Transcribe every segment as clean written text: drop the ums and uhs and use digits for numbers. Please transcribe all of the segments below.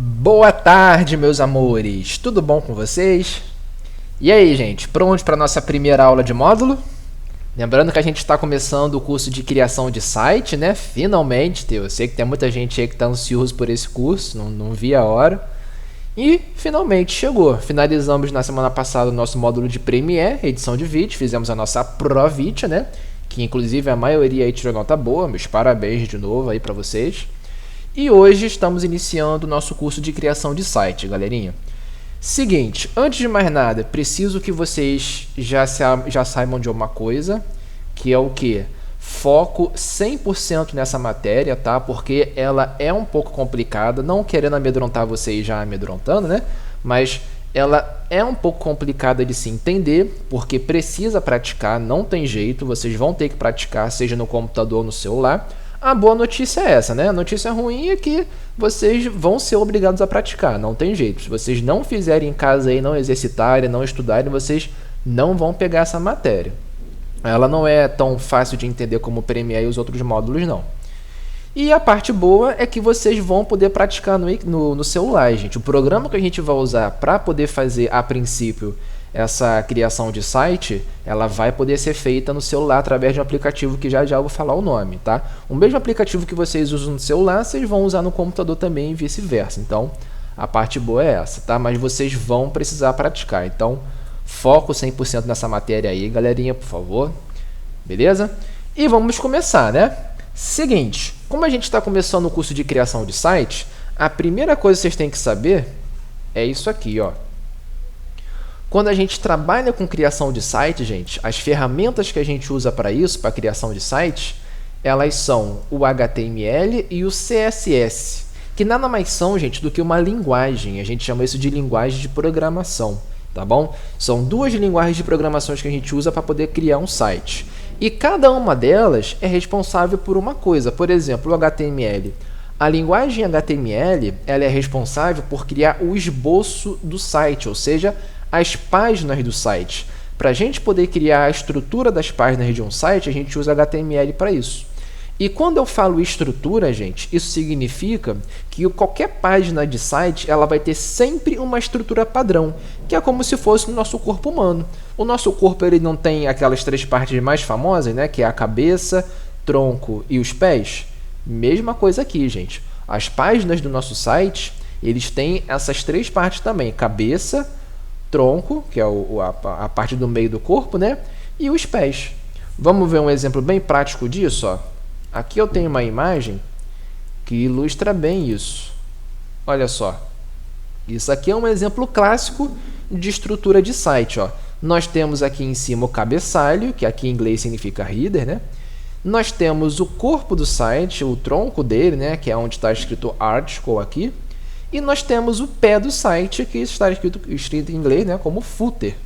Boa tarde, meus amores! Tudo bom com vocês? E aí, gente, prontos para a nossa primeira aula de módulo? Lembrando que a gente está começando o curso de criação de site, né? Finalmente, eu sei que tem muita gente aí que está ansioso por esse curso, não vi a hora. E finalmente chegou. Finalizamos na semana passada o nosso módulo de Premiere, edição de vídeo, fizemos a nossa ProVit, né? Que inclusive a maioria aí tirou nota boa, meus parabéns de novo aí para vocês. E hoje estamos iniciando o nosso curso de criação de site, galerinha. Seguinte, antes de mais nada, preciso que vocês já saibam de uma coisa, que é o quê? Foco 100% nessa matéria, tá? Porque ela é um pouco complicada, não querendo amedrontar vocês já amedrontando, né? Mas ela é um pouco complicada de se entender, porque precisa praticar, não tem jeito, vocês vão ter que praticar, seja no computador ou no celular. A boa notícia é essa, né? A notícia ruim é que vocês vão ser obrigados a praticar, não tem jeito. Se vocês não fizerem em casa aí, não exercitarem, não estudarem, vocês não vão pegar essa matéria. Ela não é tão fácil de entender como o Premiere e os outros módulos, não. E a parte boa é que vocês vão poder praticar no celular, gente. O programa que a gente vai usar para poder fazer, a princípio, essa criação de site, ela vai poder ser feita no celular através de um aplicativo que já eu vou falar o nome, tá? O mesmo aplicativo que vocês usam no celular, vocês vão usar no computador também e vice-versa. Então, a parte boa é essa, tá? Mas vocês vão precisar praticar. Então, foco 100% nessa matéria aí, galerinha, por favor. Beleza? E vamos começar, né? Seguinte, como a gente está começando o curso de criação de site, a primeira coisa que vocês têm que saber é isso aqui, ó. Quando a gente trabalha com criação de site, gente, as ferramentas que a gente usa para isso, para criação de site, elas são o HTML e o CSS, que nada mais são, gente, do que uma linguagem. A gente chama isso de linguagem de programação, tá bom? São duas linguagens de programação que a gente usa para poder criar um site. E cada uma delas é responsável por uma coisa. Por exemplo, o HTML. A linguagem HTML ela é responsável por criar o esboço do site, ou seja, as páginas do site. Para a gente poder criar a estrutura das páginas de um site, a gente usa HTML para isso. E quando eu falo estrutura, gente, isso significa que qualquer página de site ela vai ter sempre uma estrutura padrão, que é como se fosse o nosso corpo humano. O nosso corpo ele não tem aquelas três partes mais famosas, né, que é a cabeça, tronco e os pés? Mesma coisa aqui, gente. As páginas do nosso site, eles têm essas três partes também, cabeça, tronco, que é a parte do meio do corpo, né? E os pés. Vamos ver um exemplo bem prático disso, ó. Aqui eu tenho uma imagem que ilustra bem isso. Olha só. Isso aqui é um exemplo clássico de estrutura de site, ó. Nós temos aqui em cima o cabeçalho, que aqui em inglês significa header, né? Nós temos o corpo do site, o tronco dele, né? Que é onde está escrito article aqui. E nós temos o pé do site, que está escrito em inglês, né, como footer.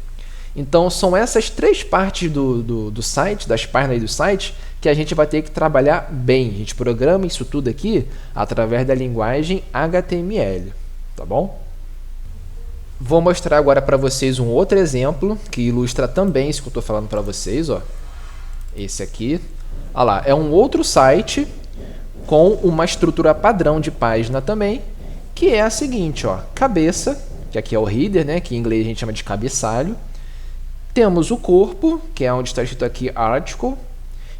Então, são essas três partes do site, das páginas do site, que a gente vai ter que trabalhar bem. A gente programa isso tudo aqui através da linguagem HTML, tá bom? Vou mostrar agora para vocês um outro exemplo, que ilustra também isso que eu estou falando para vocês, ó. Esse aqui. Olha lá, é um outro site com uma estrutura padrão de página também, que é a seguinte, ó, cabeça, que aqui é o header, né, que em inglês a gente chama de cabeçalho. Temos o corpo, que é onde está escrito aqui article,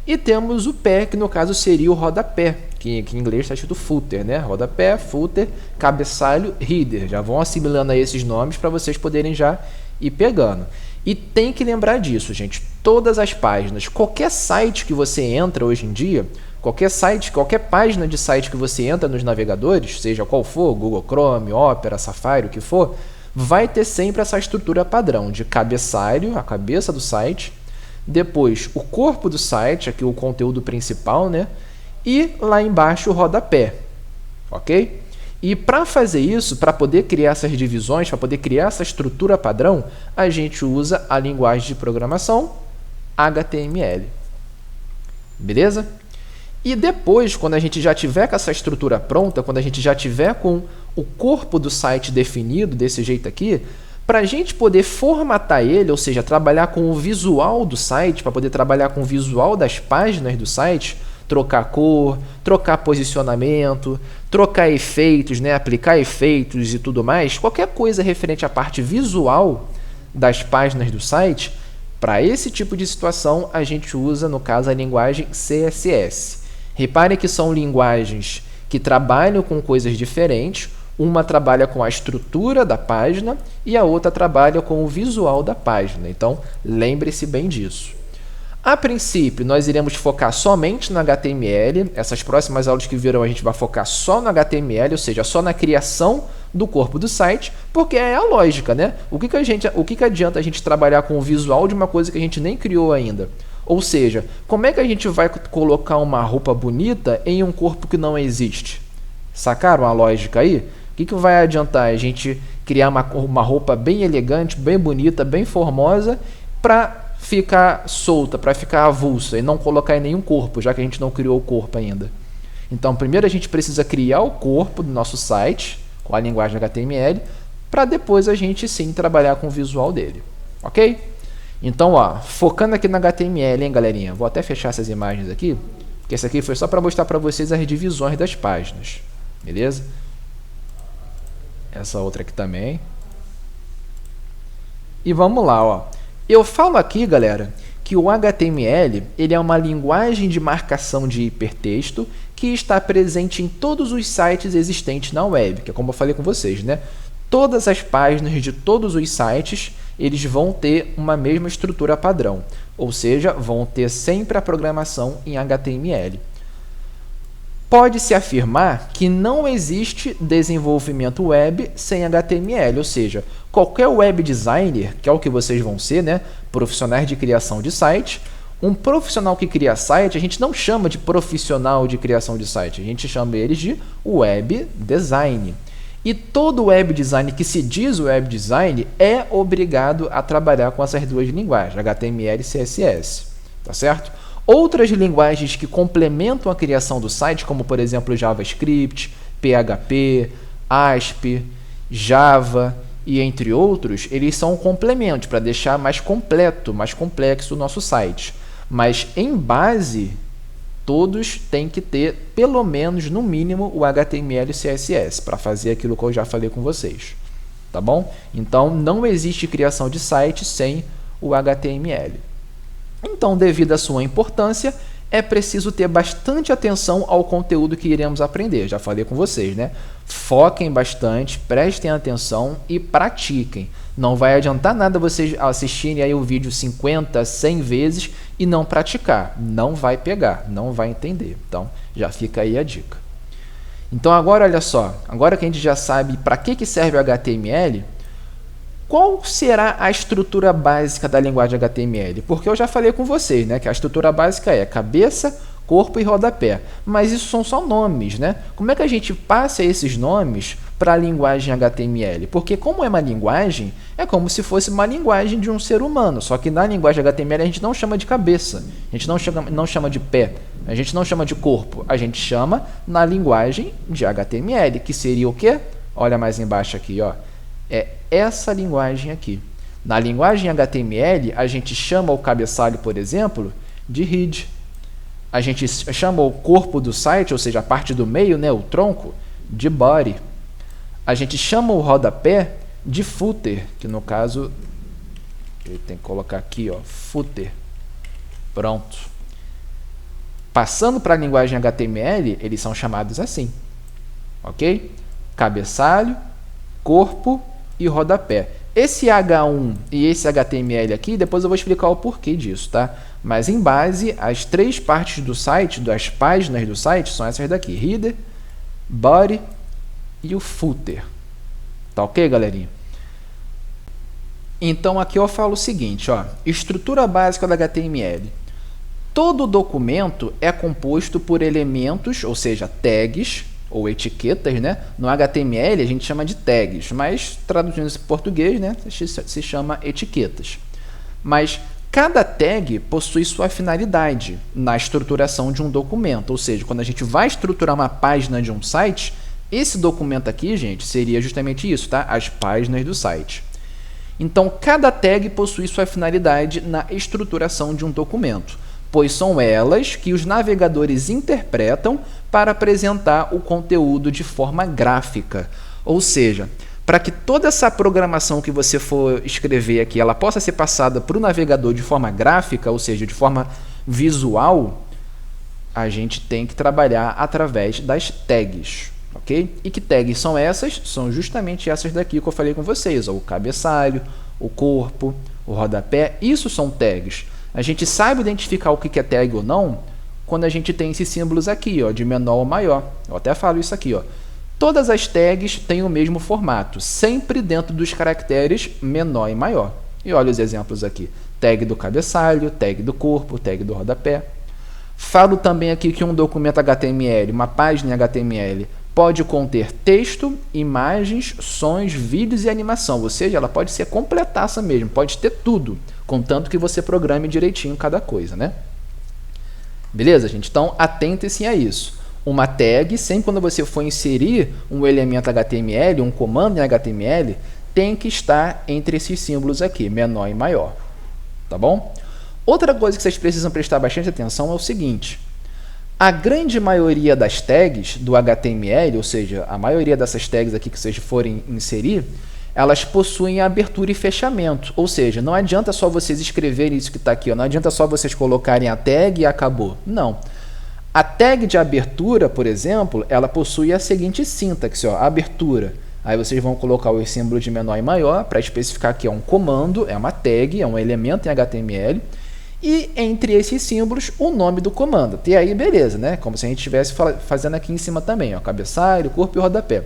e temos o pé, que no caso seria o rodapé, que em inglês está escrito footer, né? Rodapé, footer, cabeçalho, header. Já vão assimilando aí esses nomes para vocês poderem já ir pegando. E tem que lembrar disso, gente. Todas as páginas, qualquer site que você entra hoje em dia, qualquer site, qualquer página de site que você entra nos navegadores, seja qual for, Google Chrome, Opera, Safari, o que for, vai ter sempre essa estrutura padrão de cabeçalho, a cabeça do site, depois o corpo do site, aqui o conteúdo principal, né? E lá embaixo o rodapé, ok? E para fazer isso, para poder criar essas divisões, para poder criar essa estrutura padrão, a gente usa a linguagem de programação HTML. Beleza? E depois, quando a gente já tiver com essa estrutura pronta, quando a gente já tiver com o corpo do site definido desse jeito aqui, para a gente poder formatar ele, ou seja, trabalhar com o visual do site, para poder trabalhar com o visual das páginas do site, trocar cor, trocar posicionamento, trocar efeitos, né? Aplicar efeitos e tudo mais, qualquer coisa referente à parte visual das páginas do site, para esse tipo de situação a gente usa, no caso, a linguagem CSS. Reparem que são linguagens que trabalham com coisas diferentes. Uma trabalha com a estrutura da página e a outra trabalha com o visual da página. Então, lembre-se bem disso. A princípio, nós iremos focar somente no HTML. Essas próximas aulas que virão, a gente vai focar só no HTML, ou seja, só na criação do corpo do site, porque é a lógica, né? O que adianta a gente trabalhar com o visual de uma coisa que a gente nem criou ainda? Ou seja, como é que a gente vai colocar uma roupa bonita em um corpo que não existe? Sacaram a lógica aí? O que vai adiantar a gente criar uma roupa bem elegante, bem bonita, bem formosa, para ficar solta, para ficar avulsa e não colocar em nenhum corpo, já que a gente não criou o corpo ainda? Então, primeiro a gente precisa criar o corpo do nosso site com a linguagem HTML, para depois a gente sim trabalhar com o visual dele, ok? Então, ó, focando aqui no HTML, hein, galerinha? Vou até fechar essas imagens aqui, porque essa aqui foi só para mostrar para vocês as divisões das páginas, beleza? Essa outra aqui também. E vamos lá, ó. Eu falo aqui, galera, que o HTML ele é uma linguagem de marcação de hipertexto que está presente em todos os sites existentes na web, que é como eu falei com vocês, né? Todas as páginas de todos os sites, eles vão ter uma mesma estrutura padrão, ou seja, vão ter sempre a programação em HTML. Pode-se afirmar que não existe desenvolvimento web sem HTML, ou seja, qualquer web designer, que é o que vocês vão ser, né, profissionais de criação de site, um profissional que cria site, a gente não chama de profissional de criação de site, a gente chama eles de web design. E todo web design que se diz web design é obrigado a trabalhar com essas duas linguagens, HTML e CSS, tá certo? Outras linguagens que complementam a criação do site, como por exemplo JavaScript, PHP, ASP, Java e entre outros, eles são um complemento para deixar mais completo, mais complexo o nosso site. Mas em base, todos têm que ter pelo menos, no mínimo, o HTML e CSS para fazer aquilo que eu já falei com vocês. Tá bom? Então, não existe criação de site sem o HTML. Então, devido à sua importância, é preciso ter bastante atenção ao conteúdo que iremos aprender. Já falei com vocês, né? Foquem bastante, prestem atenção e pratiquem. Não vai adiantar nada vocês assistirem aí o vídeo 50, 100 vezes e não praticar. Não vai pegar, não vai entender. Então, já fica aí a dica. Então, agora, olha só. Agora que a gente já sabe para que serve o HTML, qual será a estrutura básica da linguagem HTML? Porque eu já falei com vocês, né, que a estrutura básica é cabeça, corpo e rodapé. Mas isso são só nomes, né? Como é que a gente passa esses nomes para a linguagem HTML? Porque como é uma linguagem, é como se fosse uma linguagem de um ser humano. Só que na linguagem HTML a gente não chama de cabeça, a gente não chama de pé, a gente não chama de corpo. A gente chama na linguagem de HTML, que seria o quê? Olha mais embaixo aqui, ó. É essa linguagem aqui. Na linguagem HTML, a gente chama o cabeçalho, por exemplo, de head. A gente chama o corpo do site, ou seja, a parte do meio, né, o tronco, de body. A gente chama o rodapé de footer, que no caso, ele tem que colocar aqui, ó, footer. Pronto. Passando para a linguagem HTML, eles são chamados assim. Ok? Cabeçalho, corpo e rodapé. Esse H1 e esse HTML aqui, depois eu vou explicar o porquê disso, tá? Mas em base, as três partes do site, das páginas do site, são essas daqui: header, body e o footer. Tá ok, galerinha? Então aqui eu falo o seguinte, ó, estrutura básica do HTML. Todo documento é composto por elementos, ou seja, tags, ou etiquetas, né? No HTML a gente chama de tags, mas traduzindo isso em português, né, se chama etiquetas. Mas cada tag possui sua finalidade na estruturação de um documento, ou seja, quando a gente vai estruturar uma página de um site, esse documento aqui, gente, seria justamente isso, tá? As páginas do site. Então, cada tag possui sua finalidade na estruturação de um documento. pois são elas que os navegadores interpretam para apresentar o conteúdo de forma gráfica. Ou seja, para que toda essa programação que você for escrever aqui, ela possa ser passada para o navegador de forma gráfica, ou seja, de forma visual, a gente tem que trabalhar através das tags, ok? E que tags são essas? São justamente essas daqui que eu falei com vocês, ó, o cabeçalho, o corpo, o rodapé, isso são tags. A gente sabe identificar o que é tag ou não quando a gente tem esses símbolos aqui, ó, de menor ou maior. Eu até falo isso aqui, ó. Todas as tags têm o mesmo formato, sempre dentro dos caracteres menor e maior. E olha os exemplos aqui. Tag do cabeçalho, tag do corpo, tag do rodapé. Falo também aqui que um documento HTML, uma página HTML, pode conter texto, imagens, sons, vídeos e animação. Ou seja, ela pode ser completaça mesmo, pode ter tudo, contanto que você programe direitinho cada coisa, né? Beleza, gente? Então, atentem-se a isso. Uma tag, sempre quando você for inserir um elemento HTML, um comando em HTML, tem que estar entre esses símbolos aqui, menor e maior. Tá bom? Outra coisa que vocês precisam prestar bastante atenção é o seguinte. A grande maioria das tags do HTML, ou seja, a maioria dessas tags aqui que vocês forem inserir, elas possuem abertura e fechamento. Ou seja, não adianta só vocês escreverem isso que está aqui, ó, não adianta só vocês colocarem a tag e acabou. Não. A tag de abertura, por exemplo, ela possui a seguinte sintaxe, ó, abertura. Aí vocês vão colocar o símbolo de menor e maior para especificar que é um comando, é uma tag, é um elemento em HTML. E entre esses símbolos, o nome do comando. E aí, beleza, né? Como se a gente estivesse fazendo aqui em cima também, ó, cabeçalho, corpo e rodapé.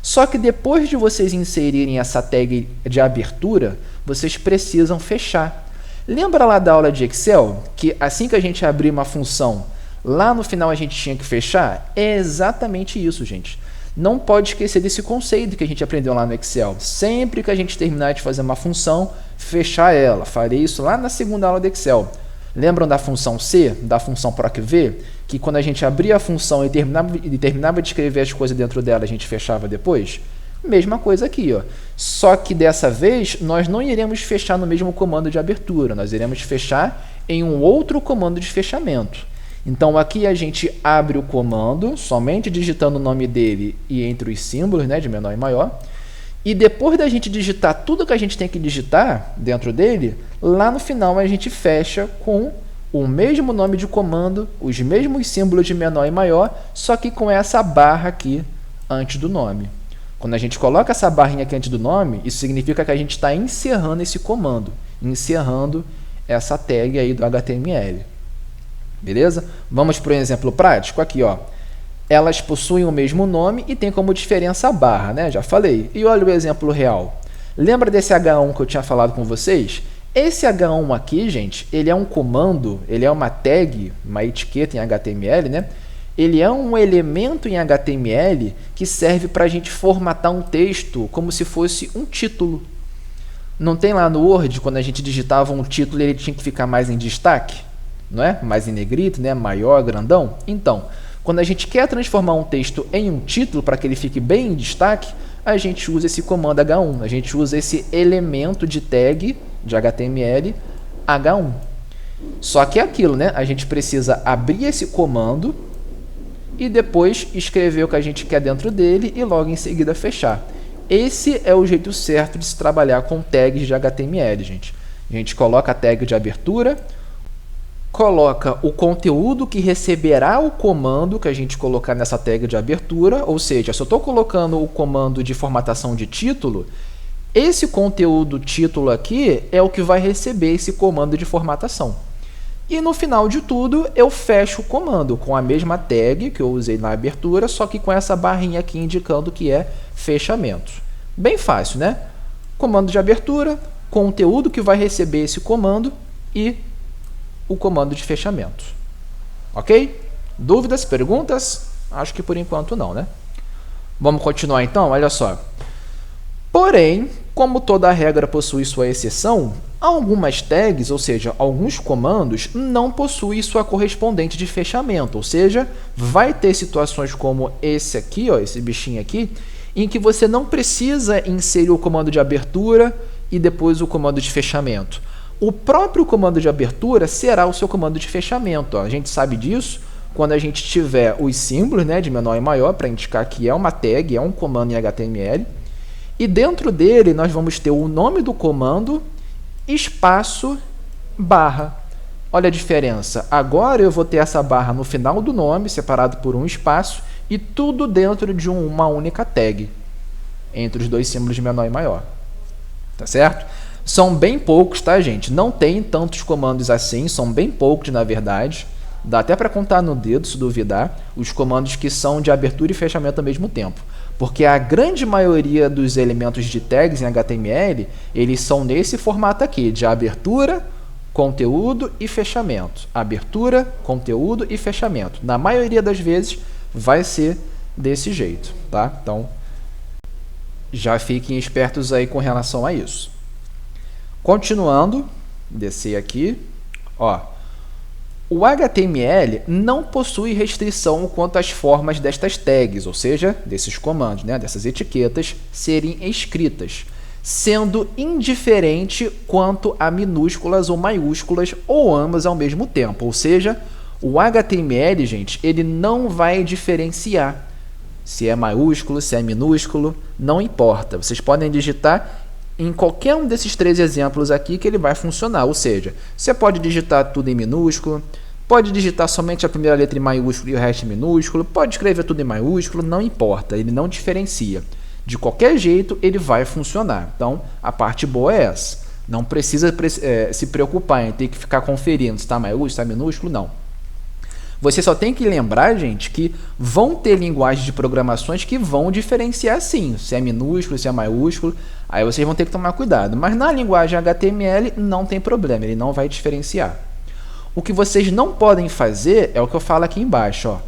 Só que depois de vocês inserirem essa tag de abertura, vocês precisam fechar. Lembra lá da aula de Excel, que assim que a gente abrir uma função, lá no final a gente tinha que fechar? É exatamente isso, gente. Não pode esquecer desse conceito que a gente aprendeu lá no Excel. Sempre que a gente terminar de fazer uma função, fechar ela. Farei isso lá na segunda aula do Excel. Lembram da função C, da função procv? Que quando a gente abria a função e terminava de escrever as coisas dentro dela, a gente fechava depois? Mesma coisa aqui, ó. Só que dessa vez, nós não iremos fechar no mesmo comando de abertura. Nós iremos fechar em um outro comando de fechamento. Então, aqui a gente abre o comando, somente digitando o nome dele e entre os símbolos, né, de menor e maior. E depois da gente digitar tudo que a gente tem que digitar dentro dele, lá no final a gente fecha com o mesmo nome de comando, os mesmos símbolos de menor e maior, só que com essa barra aqui antes do nome. Quando a gente coloca essa barrinha aqui antes do nome, isso significa que a gente está encerrando esse comando, encerrando essa tag aí do HTML. Beleza? Vamos para um exemplo prático aqui, ó. Elas possuem o mesmo nome e tem como diferença a barra, né? Já falei. E olha o exemplo real. Lembra desse H1 que eu tinha falado com vocês? Esse H1 aqui, gente, ele é um comando, ele é uma tag, uma etiqueta em HTML, né? Ele é um elemento em HTML que serve para a gente formatar um texto como se fosse um título. Não tem lá no Word, quando a gente digitava um título, ele tinha que ficar mais em destaque? Não é? Mais em negrito, né? Maior, grandão. Então, quando a gente quer transformar um texto em um título para que ele fique bem em destaque, a gente usa esse comando H1. A gente usa esse elemento de tag de HTML H1. Só que é aquilo, né? A gente precisa abrir esse comando e depois escrever o que a gente quer dentro dele e logo em seguida fechar. Esse é o jeito certo de se trabalhar com tags de HTML, gente. A gente coloca a tag de abertura, coloca o conteúdo que receberá o comando que a gente colocar nessa tag de abertura, ou seja, se eu estou colocando o comando de formatação de título, esse conteúdo título aqui é o que vai receber esse comando de formatação. E no final de tudo, eu fecho o comando com a mesma tag que eu usei na abertura, só que com essa barrinha aqui indicando que é fechamento. Bem fácil, né? Comando de abertura, conteúdo que vai receber esse comando e o comando de fechamento. Ok? Dúvidas? Perguntas? Acho que por enquanto não, né? Vamos continuar então? Olha só. Porém, como toda regra possui sua exceção, algumas tags, ou seja, alguns comandos, não possuem sua correspondente de fechamento. Ou seja, vai ter situações como esse aqui, ó, esse bichinho aqui, em que você não precisa inserir o comando de abertura e depois o comando de fechamento. O próprio comando de abertura será o seu comando de fechamento. Ó. A gente sabe disso quando a gente tiver os símbolos, né, de menor e maior, para indicar que é uma tag, é um comando em HTML. E dentro dele nós vamos ter o nome do comando, espaço, barra. Olha a diferença. Agora eu vou ter essa barra no final do nome, separado por um espaço, e tudo dentro de uma única tag, entre os dois símbolos de menor e maior. Tá certo? São bem poucos, tá, gente? Não tem tantos comandos assim, são bem poucos, na verdade. Dá até para contar no dedo, se duvidar, os comandos que são de abertura e fechamento ao mesmo tempo. Porque a grande maioria dos elementos de tags em HTML, eles são nesse formato aqui, de abertura, conteúdo e fechamento. Abertura, conteúdo e fechamento. Na maioria das vezes, vai ser desse jeito, tá? Então, já fiquem espertos aí com relação a isso. Continuando, descer aqui, ó. O HTML não possui restrição quanto às formas destas tags, ou seja, desses comandos, né, dessas etiquetas, serem escritas, sendo indiferente quanto a minúsculas ou maiúsculas, ou ambas ao mesmo tempo. Ou seja, o HTML, gente, ele não vai diferenciar se é maiúsculo, se é minúsculo, não importa. Vocês podem digitar em qualquer um desses 3 exemplos aqui que ele vai funcionar. Ou seja, você pode digitar tudo em minúsculo, pode digitar somente a primeira letra em maiúsculo e o resto em minúsculo, pode escrever tudo em maiúsculo, não importa, ele não diferencia. De qualquer jeito, ele vai funcionar. Então, a parte boa é essa. Não precisa se preocupar em ter que ficar conferindo se está maiúsculo, se está minúsculo, não. Você só tem que lembrar, gente, que vão ter linguagens de programações que vão diferenciar sim, se é minúsculo, se é maiúsculo, aí vocês vão ter que tomar cuidado. Mas na linguagem HTML não tem problema, ele não vai diferenciar. O que vocês não podem fazer é o que eu falo aqui embaixo, ó.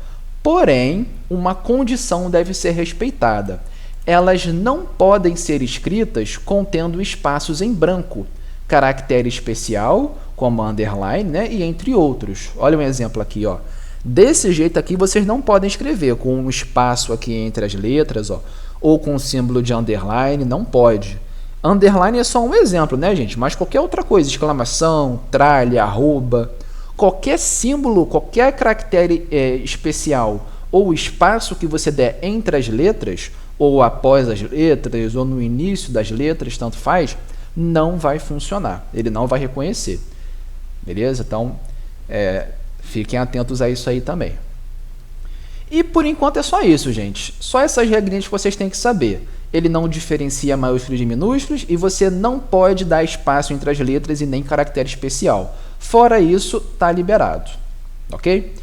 Porém, uma condição deve ser respeitada. Elas não podem ser escritas contendo espaços em branco, caractere especial, como underline, né, e entre outros. Olha um exemplo aqui, ó. Desse jeito aqui vocês não podem escrever com um espaço aqui entre as letras, ó, ou com um símbolo de underline, não pode. Underline é só um exemplo, né, gente? Mas qualquer outra coisa, exclamação, tralha, arroba, qualquer símbolo, qualquer caractere especial ou espaço que você der entre as letras, ou após as letras, ou no início das letras, tanto faz, não vai funcionar. Ele não vai reconhecer. Beleza? Então, fiquem atentos a isso aí também. E por enquanto é só isso, gente. Só essas regrinhas que vocês têm que saber. Ele não diferencia maiúsculos de minúsculos e você não pode dar espaço entre as letras e nem caractere especial. Fora isso, tá liberado. Ok?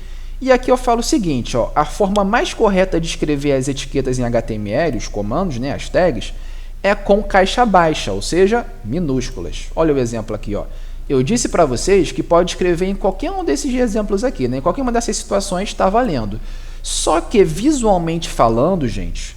E aqui eu falo o seguinte, ó, a forma mais correta de escrever as etiquetas em HTML, os comandos, né, as tags, é com caixa baixa, ou seja, minúsculas. Olha o exemplo aqui, ó. Eu disse para vocês que pode escrever em qualquer um desses exemplos aqui, né? Em qualquer uma dessas situações está valendo. Só que visualmente falando, gente,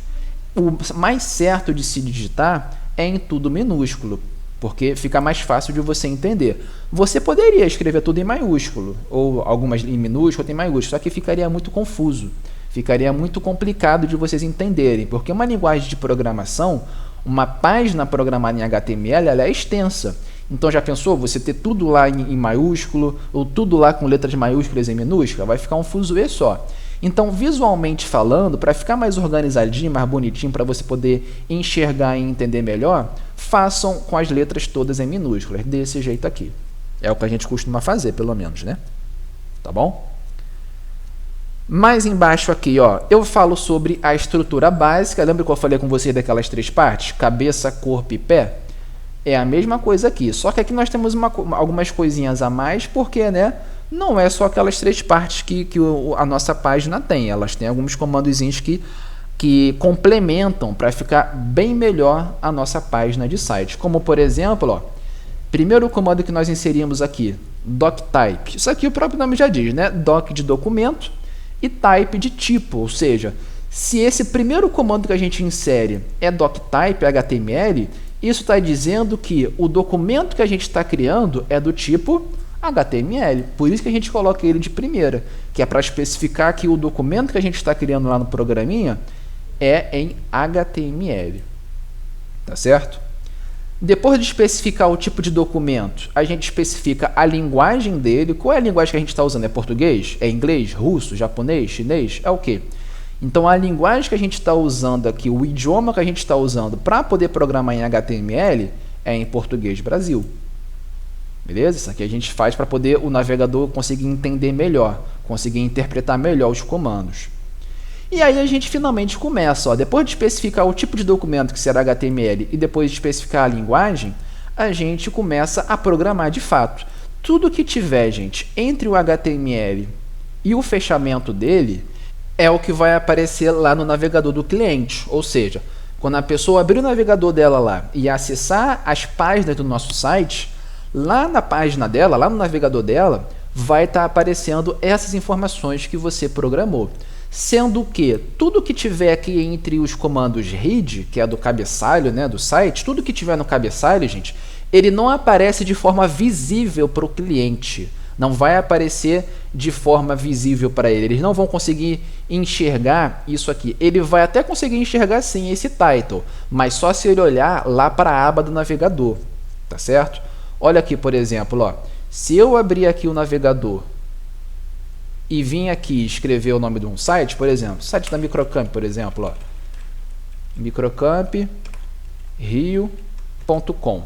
o mais certo de se digitar é em tudo minúsculo, porque fica mais fácil de você entender. Você poderia escrever tudo em maiúsculo, ou algumas em minúsculo, em maiúsculo, só que ficaria muito confuso, ficaria muito complicado de vocês entenderem, porque uma linguagem de programação, uma página programada em HTML, ela é extensa. Então já pensou você ter tudo lá em maiúsculo, ou tudo lá com letras maiúsculas em minúscula? Vai ficar um fuzuê só. Então, visualmente falando, para ficar mais organizadinho, mais bonitinho, para você poder enxergar e entender melhor, façam com as letras todas em minúsculas, desse jeito aqui. É o que a gente costuma fazer, pelo menos, né? Tá bom? Mais embaixo aqui, ó, eu falo sobre a estrutura básica. Lembra que eu falei com vocês daquelas 3 partes? Cabeça, corpo e pé? É a mesma coisa aqui, só que aqui nós temos algumas coisinhas a mais, porque, né, não é só aquelas 3 partes que a nossa página tem. Elas têm alguns comandozinhos que complementam para ficar bem melhor a nossa página de site. Como, por exemplo, ó, primeiro comando que nós inserimos aqui, doctype. Isso aqui o próprio nome já diz, né? Doc de documento e type de tipo, ou seja, se esse primeiro comando que a gente insere é doctype HTML, isso está dizendo que o documento que a gente está criando é do tipo HTML. Por isso que a gente coloca ele de primeira, que é para especificar que o documento que a gente está criando lá no programinha é em HTML. Tá certo? Depois de especificar o tipo de documento, a gente especifica a linguagem dele. Qual é a linguagem que a gente está usando? É português? É inglês? Russo? Japonês? Chinês? É o quê? Então, a linguagem que a gente está usando aqui, o idioma que a gente está usando para poder programar em HTML é em português Brasil. Beleza? Isso aqui a gente faz para poder o navegador conseguir entender melhor, conseguir interpretar melhor os comandos. E aí a gente finalmente começa, ó, depois de especificar o tipo de documento que será HTML e depois de especificar a linguagem, a gente começa a programar de fato. Tudo que tiver, gente, entre o HTML e o fechamento dele é o que vai aparecer lá no navegador do cliente. Ou seja, quando a pessoa abrir o navegador dela lá e acessar as páginas do nosso site, lá na página dela, lá no navegador dela, vai estar aparecendo essas informações que você programou. Sendo que tudo que tiver aqui entre os comandos read, que é do cabeçalho, né, do site, tudo que tiver no cabeçalho, gente, ele não aparece de forma visível para o cliente. Não vai aparecer de forma visível para ele. Eles não vão conseguir enxergar isso aqui. Ele vai até conseguir enxergar sim esse title, mas só se ele olhar lá para a aba do navegador, tá certo? Olha aqui, por exemplo, ó, se eu abrir aqui o navegador e vim aqui escrever o nome de um site, por exemplo, site da Microcamp, por exemplo, ó, microcamprio.com.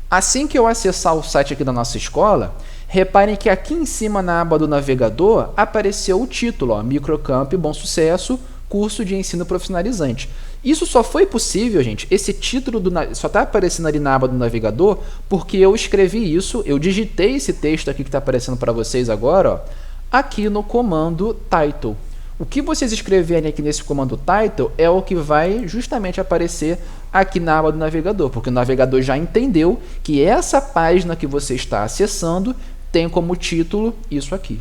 Assim que eu acessar o site aqui da nossa escola, reparem que aqui em cima na aba do navegador apareceu o título, ó, Microcamp Bom Sucesso, curso de ensino profissionalizante. Isso só foi possível, gente, esse título só está aparecendo ali na aba do navegador porque eu escrevi isso, eu digitei esse texto aqui que está aparecendo para vocês agora, ó, aqui no comando title. O que vocês escreverem aqui nesse comando title é o que vai justamente aparecer aqui na aba do navegador, porque o navegador já entendeu que essa página que você está acessando tem como título isso aqui.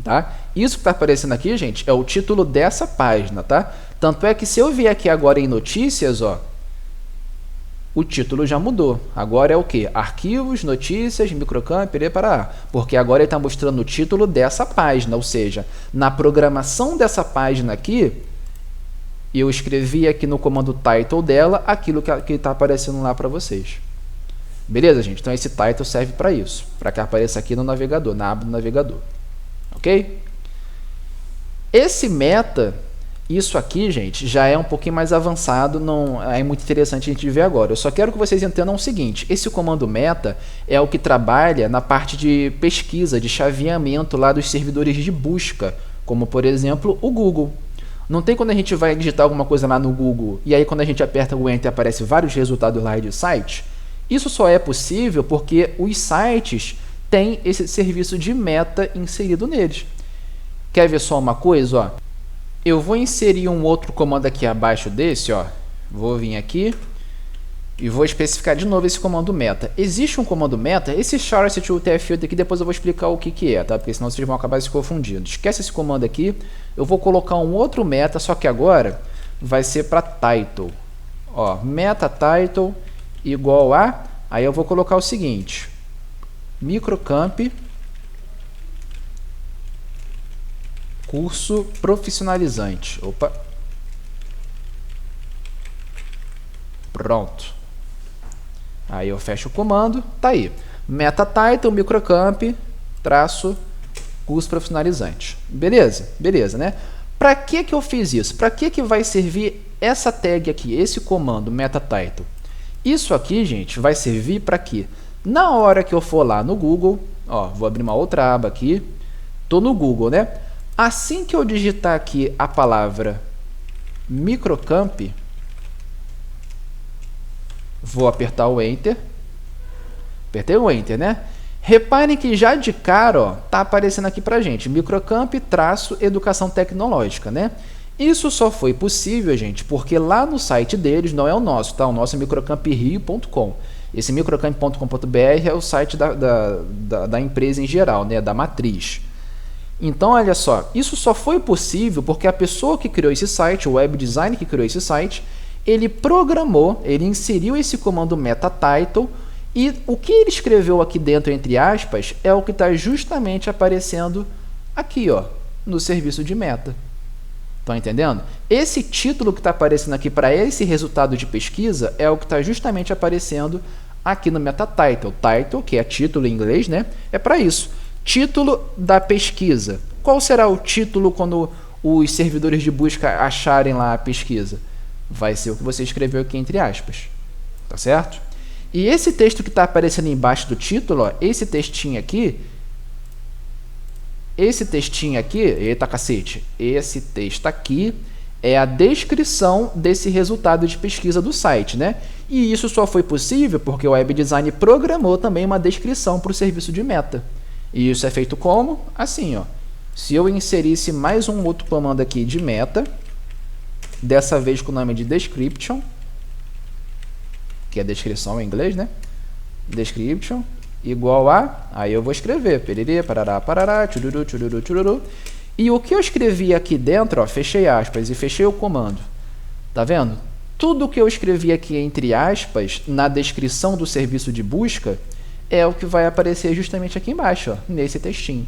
Tá? Isso que está aparecendo aqui, gente, é o título dessa página. Tá? Tanto é que se eu vier aqui agora em notícias, ó, o título já mudou. Agora é o que? Arquivos, notícias, Microcamp, Pará. Porque agora ele está mostrando o título dessa página. Ou seja, na programação dessa página aqui, eu escrevi aqui no comando title dela aquilo que está aparecendo lá para vocês. Beleza, gente? Então esse title serve para isso. Para que apareça aqui no navegador, na aba do navegador. Ok? Esse meta... Isso aqui, gente, já é um pouquinho mais avançado, não é muito interessante a gente ver agora. Eu só quero que vocês entendam o seguinte, esse comando meta é o que trabalha na parte de pesquisa, de chaveamento lá dos servidores de busca, como por exemplo o Google. Não tem quando a gente vai digitar alguma coisa lá no Google e aí quando a gente aperta o Enter aparece vários resultados lá de site? Isso só é possível porque os sites têm esse serviço de meta inserido neles. Quer ver só uma coisa, ó? Eu vou inserir um outro comando aqui abaixo desse, ó. Vou vir aqui e vou especificar de novo esse comando meta. Existe um comando meta, esse charset UTF-8 aqui, depois eu vou explicar o que é, tá? Porque senão vocês vão acabar se confundindo. Esquece esse comando aqui, eu vou colocar um outro meta, só que agora vai ser para title. Ó, meta title igual a, aí eu vou colocar o seguinte, Microcamp curso profissionalizante. Opa. Pronto. Aí eu fecho o comando, tá aí. Meta title, Microcamp, traço, curso profissionalizante. Beleza? Beleza, né? Para que eu fiz isso? Para que vai servir essa tag aqui, esse comando, meta title? Isso aqui, gente, vai servir para quê? Na hora que eu for lá no Google, ó, vou abrir uma outra aba aqui, tô no Google, né? Assim que eu digitar aqui a palavra Microcamp, vou apertar o Enter. Apertei o Enter, né? Reparem que já de cara, ó, tá aparecendo aqui pra gente, Microcamp traço educação tecnológica, né? Isso só foi possível, gente, porque lá no site deles, não é o nosso, tá? O nosso é microcamprio.com. Esse microcamp.com.br é o site da empresa em geral, né? Da matriz. Então, olha só, isso só foi possível porque a pessoa que criou esse site, o web designer que criou esse site, ele programou, ele inseriu esse comando meta title e o que ele escreveu aqui dentro, entre aspas, é o que está justamente aparecendo aqui, ó, no serviço de meta. Estão entendendo? Esse título que está aparecendo aqui para esse resultado de pesquisa é o que está justamente aparecendo aqui no meta title. Title, que é título em inglês, né? É para isso. Título da pesquisa. Qual será o título quando os servidores de busca acharem lá a pesquisa? Vai ser o que você escreveu aqui entre aspas. Tá certo? E esse texto que está aparecendo embaixo do título, ó, esse textinho aqui, eita cacete, esse texto aqui é a descrição desse resultado de pesquisa do site, né? E isso só foi possível porque o Web Design programou também uma descrição para o serviço de meta. E isso é feito como? Assim, ó. Se eu inserisse mais um outro comando aqui de meta, dessa vez com o nome de description, que é descrição em inglês, né? Description igual a, aí eu vou escrever, pererê, parará, parará, tchururu, tchururu, tchururu. E o que eu escrevi aqui dentro, ó, fechei aspas e fechei o comando. Tá vendo? Tudo que eu escrevi aqui entre aspas, na descrição do serviço de busca, é o que vai aparecer justamente aqui embaixo, ó, nesse textinho.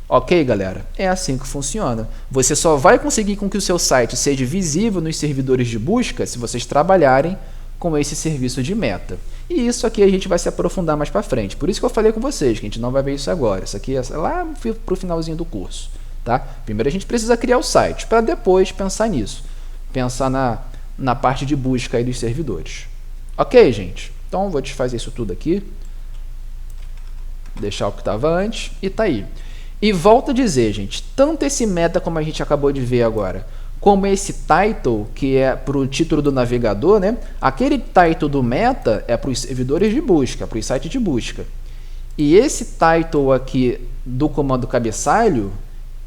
Ok, galera? É assim que funciona. Você só vai conseguir com que o seu site seja visível nos servidores de busca se vocês trabalharem com esse serviço de meta. E isso aqui a gente vai se aprofundar mais para frente. Por isso que eu falei com vocês, que a gente não vai ver isso agora. Isso aqui é lá para o finalzinho do curso. Tá? Primeiro a gente precisa criar o site, para depois pensar nisso. Pensar na parte de busca aí dos servidores. Ok, gente? Então vou desfazer isso tudo aqui. Deixar o que estava antes e tá aí. E volto a dizer, gente, tanto esse meta como a gente acabou de ver agora, como esse title, que é para o título do navegador, né? Aquele title do meta é para os servidores de busca, para os sites de busca. E esse title aqui do comando cabeçalho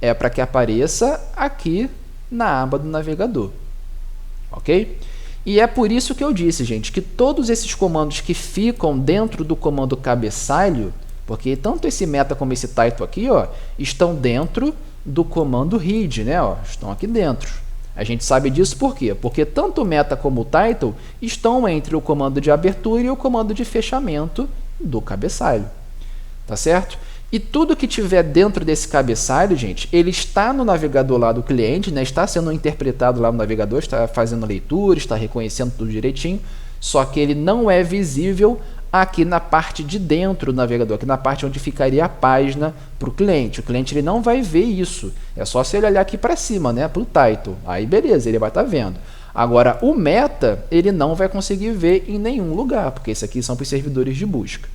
é para que apareça aqui na aba do navegador. Ok? E é por isso que eu disse, gente, que todos esses comandos que ficam dentro do comando cabeçalho, porque tanto esse meta como esse title aqui, ó, estão dentro do comando read, né? Ó, estão aqui dentro. A gente sabe disso por quê? Porque tanto o meta como o title estão entre o comando de abertura e o comando de fechamento do cabeçalho. Tá certo? E tudo que tiver dentro desse cabeçalho, gente, ele está no navegador lá do cliente, né? Está sendo interpretado lá no navegador, está fazendo leitura, está reconhecendo tudo direitinho, só que ele não é visível aqui na parte de dentro do navegador, aqui na parte onde ficaria a página para o cliente. O cliente ele não vai ver isso. É só se ele olhar aqui para cima, né, para o title. Aí beleza, ele vai estar vendo. Agora, o meta, ele não vai conseguir ver em nenhum lugar, porque isso aqui são para os servidores de busca.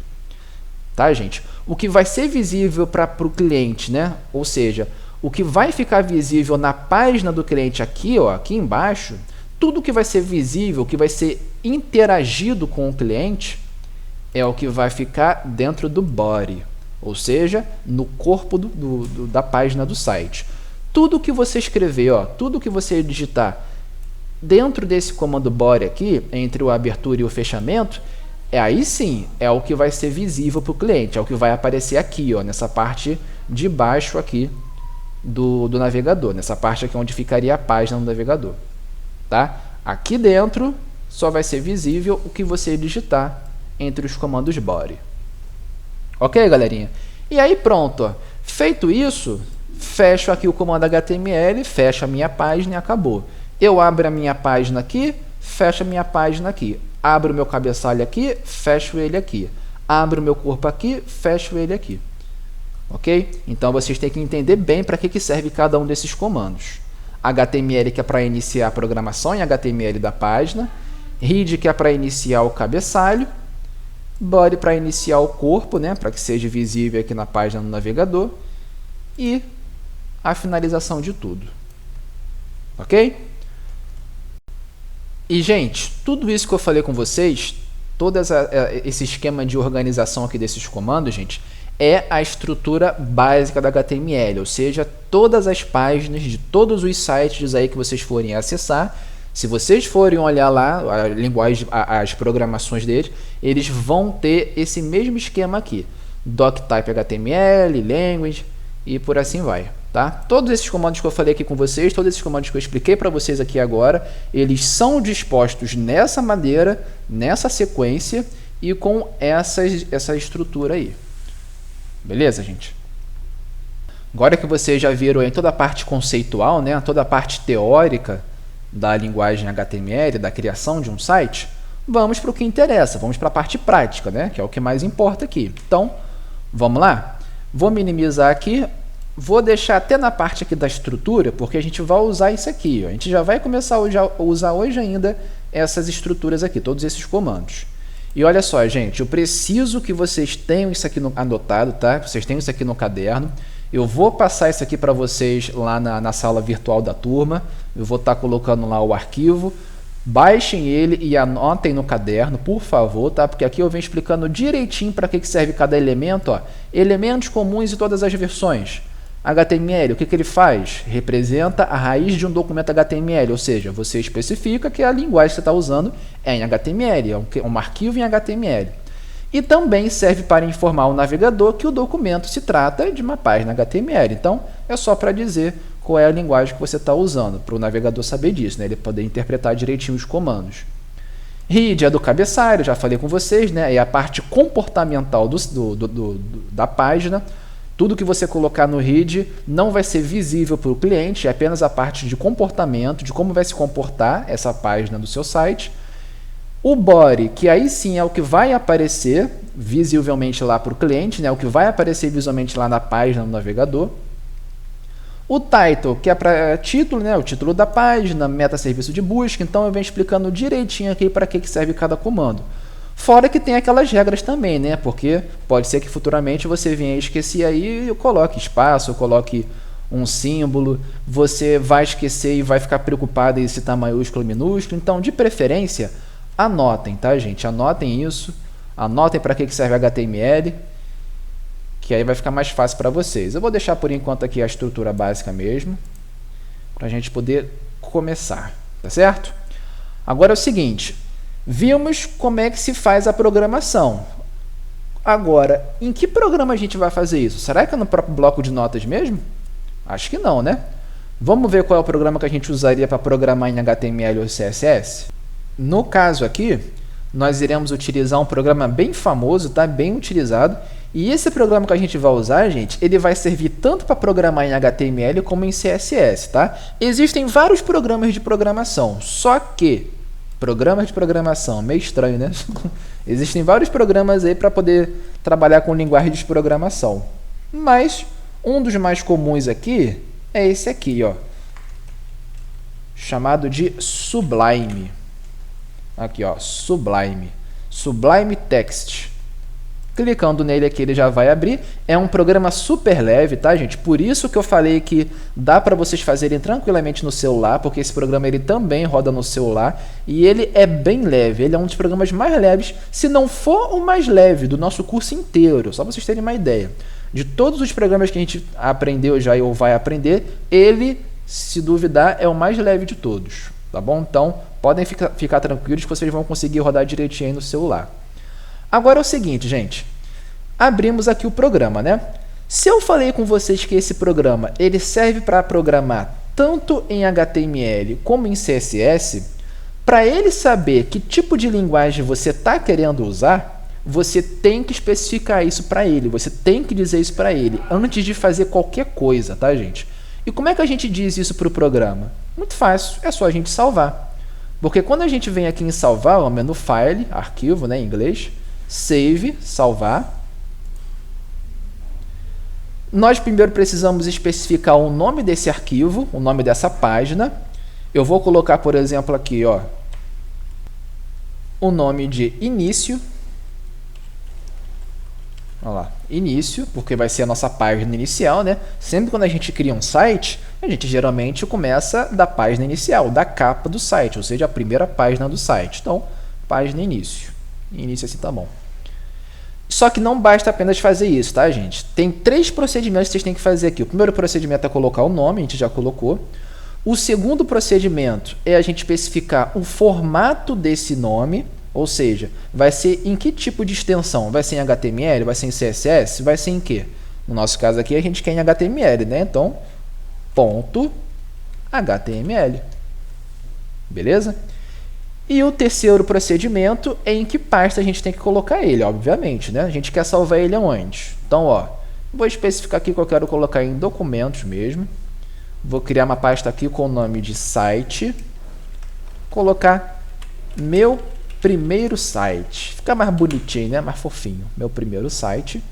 Tá, gente? O que vai ser visível para o cliente, né? Ou seja, o que vai ficar visível na página do cliente aqui, ó, aqui embaixo, tudo que vai ser visível, que vai ser interagido com o cliente, é o que vai ficar dentro do body, ou seja, no corpo da página do site. Tudo que você escrever, ó, tudo que você digitar dentro desse comando body aqui, entre a abertura e o fechamento, aí sim é o que vai ser visível para o cliente, é o que vai aparecer aqui, ó, nessa parte de baixo aqui do navegador, nessa parte aqui onde ficaria a página do navegador. Tá? Aqui dentro só vai ser visível o que você digitar entre os comandos body. Ok, galerinha? E aí pronto, ó. Feito isso, fecho aqui o comando HTML, fecho a minha página e acabou. Eu abro a minha página aqui, fecho a minha página aqui. Abro o meu cabeçalho aqui, fecho ele aqui. Abro o meu corpo aqui, fecho ele aqui. Ok? Então vocês têm que entender bem para que serve cada um desses comandos. HTML que é para iniciar a programação em HTML da página, read que é para iniciar o cabeçalho, body para iniciar o corpo, né, para que seja visível aqui na página do navegador, e a finalização de tudo. Ok? E, gente, tudo isso que eu falei com vocês, todo esse esquema de organização aqui desses comandos, gente, é a estrutura básica da HTML, ou seja, todas as páginas de todos os sites aí que vocês forem acessar, se vocês forem olhar lá a linguagem, as programações deles, eles vão ter esse mesmo esquema aqui. Doctype HTML, language e por assim vai. Tá? Todos esses comandos que eu falei aqui com vocês, todos esses comandos que eu expliquei para vocês aqui agora, eles são dispostos nessa maneira, nessa sequência e com essa estrutura aí. Beleza, gente? Agora que vocês já viram aí toda a parte conceitual, né, toda a parte teórica da linguagem HTML, da criação de um site, vamos para o que interessa, vamos para a parte prática, né, que é o que mais importa aqui. Então, vamos lá? Vou minimizar aqui, vou deixar até na parte aqui da estrutura, porque a gente vai usar isso aqui. Ó. A gente já vai começar a usar hoje ainda essas estruturas aqui, todos esses comandos. E olha só, gente, eu preciso que vocês tenham isso aqui anotado, tá? Vocês tenham isso aqui no caderno. Eu vou passar isso aqui para vocês lá na sala virtual da turma. Eu vou estar colocando lá o arquivo. Baixem ele e anotem no caderno, por favor, tá? Porque aqui eu venho explicando direitinho para que serve cada elemento. Ó. Elementos comuns em todas as versões. HTML, o que ele faz? Representa a raiz de um documento HTML, ou seja, você especifica que a linguagem que você está usando é em HTML, é um arquivo em HTML. E também serve para informar o navegador que o documento se trata de uma página HTML. Então, é só para dizer qual é a linguagem que você está usando, para o navegador saber disso, né? Ele poder interpretar direitinho os comandos. Read é do cabeçalho, já falei com vocês, né? É a parte comportamental da página. Tudo que você colocar no read não vai ser visível para o cliente, é apenas a parte de comportamento, de como vai se comportar essa página do seu site. O body, que aí sim é o que vai aparecer visivelmente lá para o cliente, né? O que vai aparecer visualmente lá na página do navegador. O title, que é para título, né? O título da página, meta serviço de busca. Então eu venho explicando direitinho aqui para que serve cada comando. Fora que tem aquelas regras também, né? Porque pode ser que futuramente você venha esquecer aí e coloque espaço, coloque um símbolo, você vai esquecer e vai ficar preocupado em se está maiúsculo ou minúsculo. Então, de preferência, anotem, tá, gente? Anotem isso, anotem para que serve HTML, que aí vai ficar mais fácil para vocês. Eu vou deixar por enquanto aqui a estrutura básica mesmo, para a gente poder começar, tá certo? Agora é o seguinte, vimos como é que se faz a programação. Agora, em que programa a gente vai fazer isso? Será que é no próprio bloco de notas mesmo? Acho que não, né? Vamos ver qual é o programa que a gente usaria para programar em HTML ou CSS? No caso aqui, nós iremos utilizar um programa bem famoso, tá? Bem utilizado. E esse programa que a gente vai usar, gente, ele vai servir tanto para programar em HTML como em CSS, tá? Existem vários programas de programação, só que programas de programação, meio estranho, né? Existem vários programas aí para poder trabalhar com linguagem de programação. Mas um dos mais comuns aqui é esse aqui, ó, chamado de Sublime. Aqui, ó, Sublime. Sublime Text. Clicando nele aqui, ele já vai abrir. É um programa super leve, tá, gente? Por isso que eu falei que dá para vocês fazerem tranquilamente no celular, porque esse programa ele também roda no celular e ele é bem leve. Ele é um dos programas mais leves, se não for o mais leve do nosso curso inteiro, só para vocês terem uma ideia. De todos os programas que a gente aprendeu já ou vai aprender, ele, se duvidar, é o mais leve de todos, tá bom? Então, podem ficar tranquilos que vocês vão conseguir rodar direitinho aí no celular. Agora é o seguinte, gente, abrimos aqui o programa, né? Se eu falei com vocês que esse programa ele serve para programar tanto em HTML como em CSS, para ele saber que tipo de linguagem você está querendo usar, você tem que especificar isso para ele, você tem que dizer isso para ele antes de fazer qualquer coisa, tá, gente? E como é que a gente diz isso para o programa? Muito fácil, é só a gente salvar. Porque quando a gente vem aqui em salvar, o menu File, arquivo, né, em inglês, Save, salvar. Nós primeiro precisamos especificar o nome desse arquivo, o nome dessa página. Eu vou colocar, por exemplo, aqui, ó, o nome de início. Olha lá, início, porque vai ser a nossa página inicial, né? Sempre quando a gente cria um site, a gente geralmente começa da página inicial, da capa do site, ou seja, a primeira página do site. Então, página início. Início assim tá bom. Só que não basta apenas fazer isso, tá, gente? Tem 3 procedimentos que vocês têm que fazer aqui. O primeiro procedimento é colocar o nome, a gente já colocou. O segundo procedimento é a gente especificar o formato desse nome, ou seja, vai ser em que tipo de extensão? Vai ser em HTML? Vai ser em CSS? Vai ser em quê? No nosso caso aqui, a gente quer em HTML, né? Então, ponto HTML. Beleza? E o terceiro procedimento é em que pasta a gente tem que colocar ele, obviamente, né? A gente quer salvar ele aonde? Então, ó, Vou especificar aqui que eu quero colocar em documentos mesmo. Vou criar uma pasta aqui com o nome de site. Colocar meu primeiro site. Fica mais bonitinho, né? Mais fofinho. Meu primeiro site.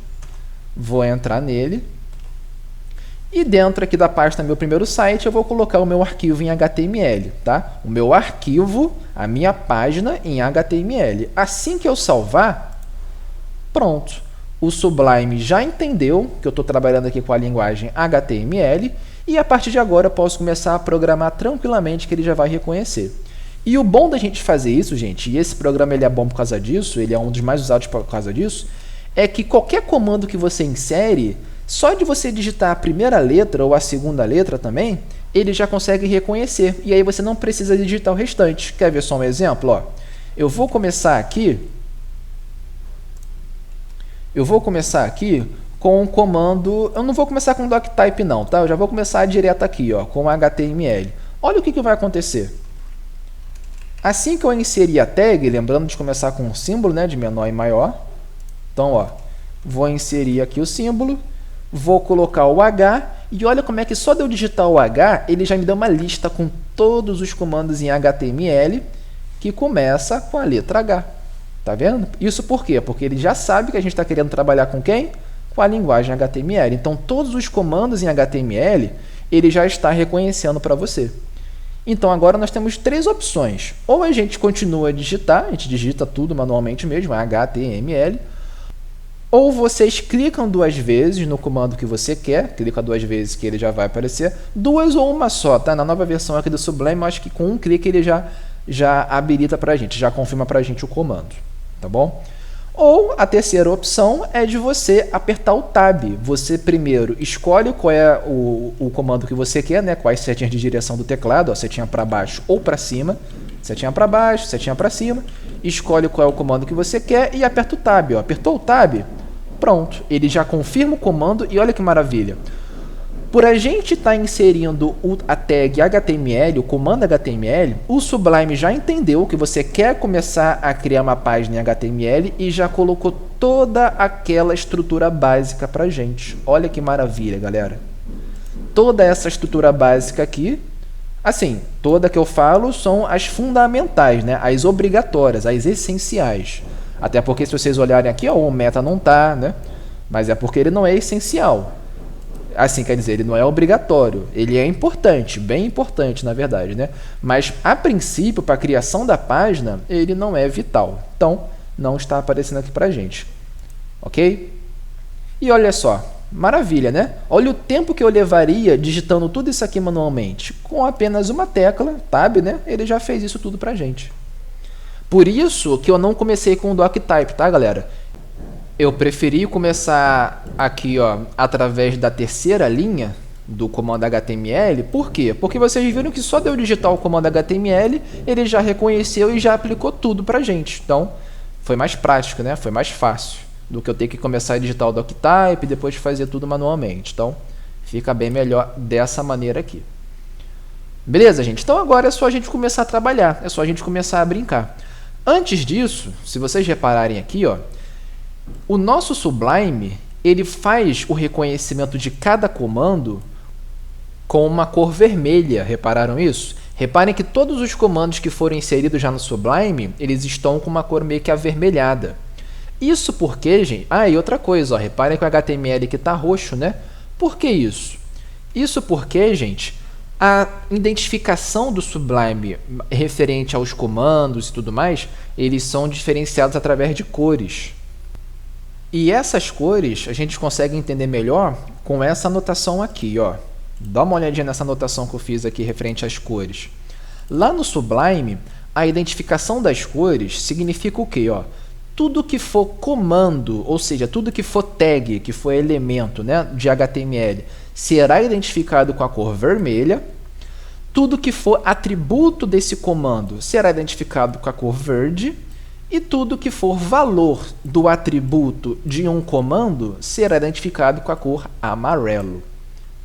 Vou entrar nele. E dentro aqui da pasta meu primeiro site, eu vou colocar o meu arquivo em HTML, tá? O meu arquivo, a minha página em HTML. Assim que eu salvar, pronto. O Sublime já entendeu que eu estou trabalhando aqui com a linguagem HTML e a partir de agora eu posso começar a programar tranquilamente que ele já vai reconhecer. E o bom da gente fazer isso, gente, e esse programa ele é bom por causa disso, ele é um dos mais usados por causa disso, é que qualquer comando que você insere, só de você digitar a primeira letra ou a segunda letra também, ele já consegue reconhecer. E aí você não precisa digitar o restante. Quer ver só um exemplo? Ó, eu vou começar aqui com um comando... Eu não vou começar com doctype não, tá? Eu já vou começar direto aqui, ó, com HTML. Olha o que vai acontecer. Assim que eu inserir a tag, lembrando de começar com um símbolo, né, de menor e maior. Então, ó, vou inserir aqui o símbolo, vou colocar o H, e olha como é que só de eu digitar o H, ele já me dá uma lista com todos os comandos em HTML que começa com a letra H. Tá vendo? Isso por quê? Porque ele já sabe que a gente está querendo trabalhar com quem? Com a linguagem HTML. Então, todos os comandos em HTML, ele já está reconhecendo para você. Então, agora nós temos três opções. Ou a gente continua a digitar, a gente digita tudo manualmente mesmo, HTML. Ou vocês clicam duas vezes no comando que você quer, clica duas vezes que ele já vai aparecer, duas ou uma só, tá? Na nova versão aqui do Sublime, eu acho que com um clique ele já habilita para a gente, já confirma para a gente o comando, tá bom? Ou a terceira opção é de você apertar o Tab. Você primeiro escolhe qual é o comando que você quer, né? Quais setinhas de direção do teclado, ó, setinha para baixo ou para cima, setinha para baixo, setinha para cima, escolhe qual é o comando que você quer e aperta o Tab. Ó. Apertou o Tab, pronto, ele já confirma o comando e olha que maravilha. Por a gente estar inserindo a tag HTML, o comando HTML, o Sublime já entendeu que você quer começar a criar uma página em HTML e já colocou toda aquela estrutura básica para a gente. Olha que maravilha, galera. Toda essa estrutura básica aqui, assim, toda que eu falo são as fundamentais, né? As obrigatórias, as essenciais. Até porque se vocês olharem aqui, ó, o meta não tá, né? Mas é porque ele não é essencial. Assim, quer dizer, ele não é obrigatório. Ele é importante, bem importante, na verdade, né? Mas, a princípio, para a criação da página, ele não é vital. Então, não está aparecendo aqui para a gente. Ok? E olha só, maravilha, né? Olha o tempo que eu levaria digitando tudo isso aqui manualmente. Com apenas uma tecla, Tab, né? Ele já fez isso tudo para a gente. Por isso que eu não comecei com o doctype, tá, galera? Eu preferi começar aqui, ó, através da terceira linha do comando HTML. Por quê? Porque vocês viram que só de eu digitar o comando HTML, ele já reconheceu e já aplicou tudo pra gente. Então, foi mais prático, né? Foi mais fácil do que eu ter que começar a digitar o doctype e depois fazer tudo manualmente. Então, fica bem melhor dessa maneira aqui. Beleza, gente? Então, agora é só a gente começar a trabalhar. É só a gente começar a brincar. Antes disso, se vocês repararem aqui, ó, o nosso Sublime, ele faz o reconhecimento de cada comando com uma cor vermelha. Repararam isso? Reparem que todos os comandos que foram inseridos já no Sublime, eles estão com uma cor meio que avermelhada. Isso porque, gente... Ah, e outra coisa, ó, reparem que o HTML aqui está roxo, né? Por que isso? Isso porque, gente, a identificação do Sublime referente aos comandos e tudo mais, eles são diferenciados através de cores. E essas cores a gente consegue entender melhor com essa anotação aqui, ó. Dá uma olhadinha nessa anotação que eu fiz aqui referente às cores. Lá no Sublime, a identificação das cores significa o quê? Ó? Tudo que for comando, ou seja, tudo que for tag, que for elemento, né, de HTML, será identificado com a cor vermelha. Tudo que for atributo desse comando será identificado com a cor verde. E tudo que for valor do atributo de um comando será identificado com a cor amarelo.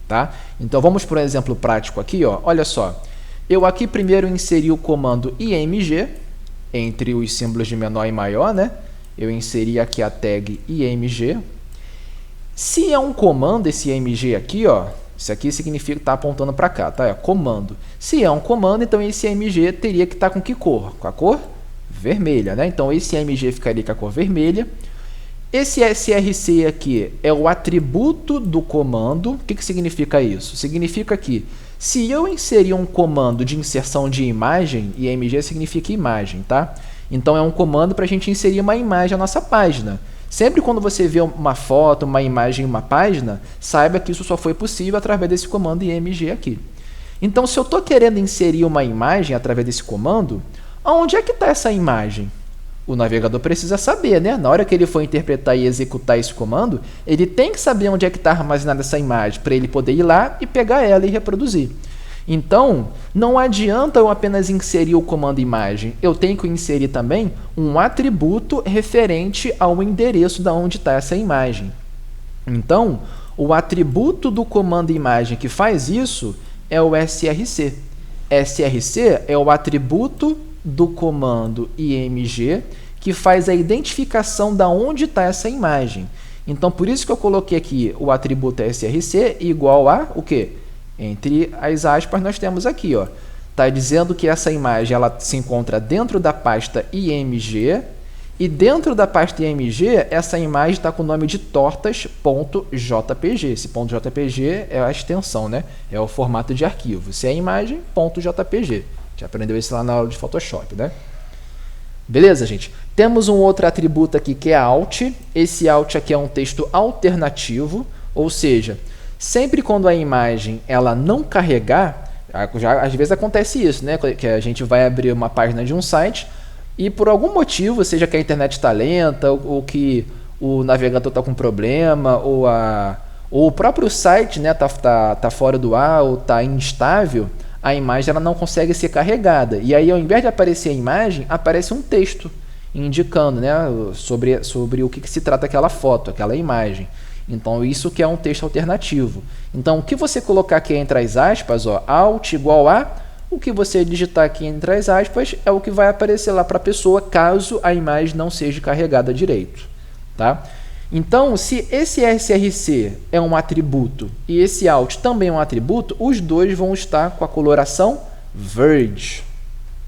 Tá? Então, vamos para um exemplo prático aqui. Ó. Olha só, eu aqui primeiro inseri o comando img, entre os símbolos de menor e maior, né? Eu inseri aqui a tag img. Se é um comando, esse MG aqui, ó, isso aqui significa que está apontando para cá, tá? É comando. Se é um comando, então esse MG teria que estar com que cor? Com a cor vermelha, né? Então esse MG ficaria com a cor vermelha. Esse SRC aqui é o atributo do comando. O que significa isso? Significa que se eu inserir um comando de inserção de imagem, IMG significa imagem, tá? Então é um comando para a gente inserir uma imagem na nossa página. Sempre quando você vê uma foto, uma imagem em uma página, saiba que isso só foi possível através desse comando IMG aqui. Então, se eu estou querendo inserir uma imagem através desse comando, onde é que está essa imagem? O navegador precisa saber, né? Na hora que ele for interpretar e executar esse comando, ele tem que saber onde é que está armazenada essa imagem, para ele poder ir lá e pegar ela e reproduzir. Então, não adianta eu apenas inserir o comando imagem, eu tenho que inserir também um atributo referente ao endereço de onde está essa imagem. Então, o atributo do comando imagem que faz isso é o SRC. SRC é o atributo do comando IMG que faz a identificação de onde está essa imagem. Então, por isso que eu coloquei aqui o atributo SRC igual a o quê? Entre as aspas, nós temos aqui, ó, está dizendo que essa imagem ela se encontra dentro da pasta IMG e dentro da pasta IMG essa imagem está com o nome de tortas.jpg. Esse .jpg é a extensão, né? É o formato de arquivo. Se é imagem, .jpg. Já aprendeu isso lá na aula de Photoshop, né? Beleza, gente? Temos um outro atributo aqui que é alt. Esse alt aqui é um texto alternativo, ou seja, sempre quando a imagem ela não carregar, às vezes acontece isso, né? Que a gente vai abrir uma página de um site e por algum motivo, seja que a internet está lenta, ou que o navegador está com problema, ou o próprio site, né, tá fora do ar ou está instável, a imagem ela não consegue ser carregada. E aí, ao invés de aparecer a imagem, aparece um texto indicando, né, sobre o que se trata aquela foto, aquela imagem. Então, isso que é um texto alternativo. Então, o que você colocar aqui entre as aspas, ó, alt igual a, o que você digitar aqui entre as aspas é o que vai aparecer lá para a pessoa, caso a imagem não seja carregada direito. Tá? Então, se esse SRC é um atributo e esse alt também é um atributo, os dois vão estar com a coloração verde.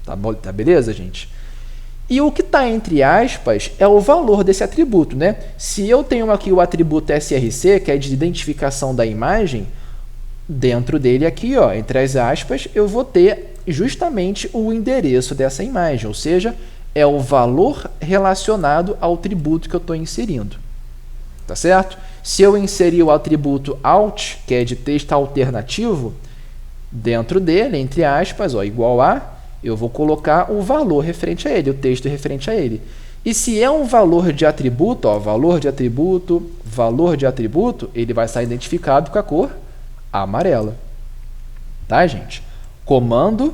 Tá bom? Tá beleza, gente? E o que está entre aspas é o valor desse atributo, né? Se eu tenho aqui o atributo SRC, que é de identificação da imagem, dentro dele aqui, ó, entre as aspas, eu vou ter justamente o endereço dessa imagem, ou seja, é o valor relacionado ao atributo que eu estou inserindo. Tá certo? Se eu inserir o atributo alt, que é de texto alternativo, dentro dele, entre aspas, ó, igual a, eu vou colocar o valor referente a ele, o texto referente a ele. E se é um valor de atributo, ó, valor de atributo, ele vai estar identificado com a cor amarela. Tá, gente? Comando,